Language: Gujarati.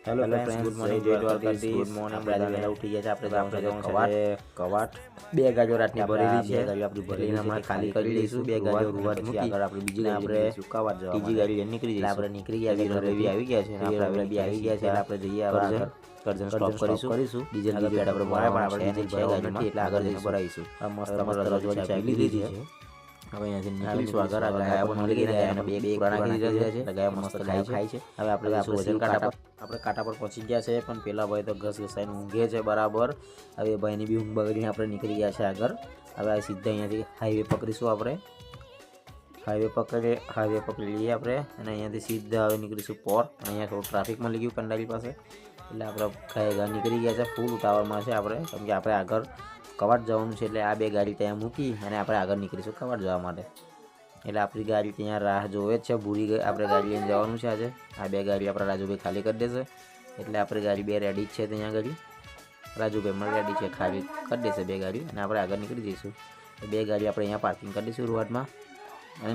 હેલો ફ્રેન્ડ્સ, ગુડ મોર્નિંગ, જય દ્વારકાધીશ. Good morning. આપણે આજે વહેલા ઉઠી ગયા છે. આપણે જવાનું છે કવાટ. બે ગાડીઓ રાતની ભરેલી છે. ગાડીઓ આપણી ભરેલી હમણાં ખાલી કરી દઈશું. બે ગાડીઓ રૂવાટ મૂકી આગળ આપણે બીજી ગાડી લઈશું કવાટ જવા. ત્રીજી ગાડી લઈને નીકળી જઈશું. આપણે નીકળી ગયા છે. રવિ આવી ગયા છે. આપણે બી આવી ગયા છે. એટલે આપણે જઈએ આગળ કરજણ સ્ટોપ કરીશું. ડીઝલ પેટ આપણે ભરાય પણ આપણે ડીઝલ છે ગાડીમાં, એટલે આગળ જઈને ભરાઈશું. મસ્ત રજવાડી ચાવી લીધી છે. હવે અહીંયાથી નીકળીશું આગળ. ગાયા પણ મળી ગઈ. ગાયાને બે પુરાણા કરી રહ્યા છે. ગાયા મસ્ત ખાય છે. હવે આપણે વજન કાંટા આપણે કાંટા પર પહોંચી ગયા છે. પણ પેલા ભાઈ તો ઘસ ઘસાઈને ઊંઘે છે બરાબર. હવે ભાઈની બી ઊંઘ બગડીને આપણે નીકળી ગયા છે આગળ. હવે આ સીધા અહીંયાથી હાઈવે પકડીશું. આપણે હાઈવે પકડી લઈએ આપણે, અને અહીંયાથી સીધા હવે નીકળીશું પોર. અહીંયા થોડું ટ્રાફિક મળી ગયું કંડાલી પાસે, એટલે આપણે ખાઈ નીકળી ગયા છે. ફૂલ ઉતાવળમાં છે આપણે, કેમ કે આપણે આગળ કવાટ જવાનું છે. એટલે આ બે ગાડી ત્યાં મૂકી અને આપણે આગળ નીકળીશું કવાટ જવા માટે. એટલે આપણી ગાડી ત્યાં રાહ જોવે જ છે. ભૂરી આપણે ગાડી લઈને જવાનું છે આજે. આ બે ગાડી આપણા રાજુભાઈ ખાલી કરી દેશે, એટલે આપણી ગાડી બે રેડી જ છે. ત્યાં ગાડી રાજુભાઈ મને રેડી છે, ખાલી કરી દેશે બે ગાડી, અને આપણે આગળ નીકળી જઈશું. બે ગાડી આપણે અહીંયા પાર્કિંગ કરી દઈશું રોડમાં અને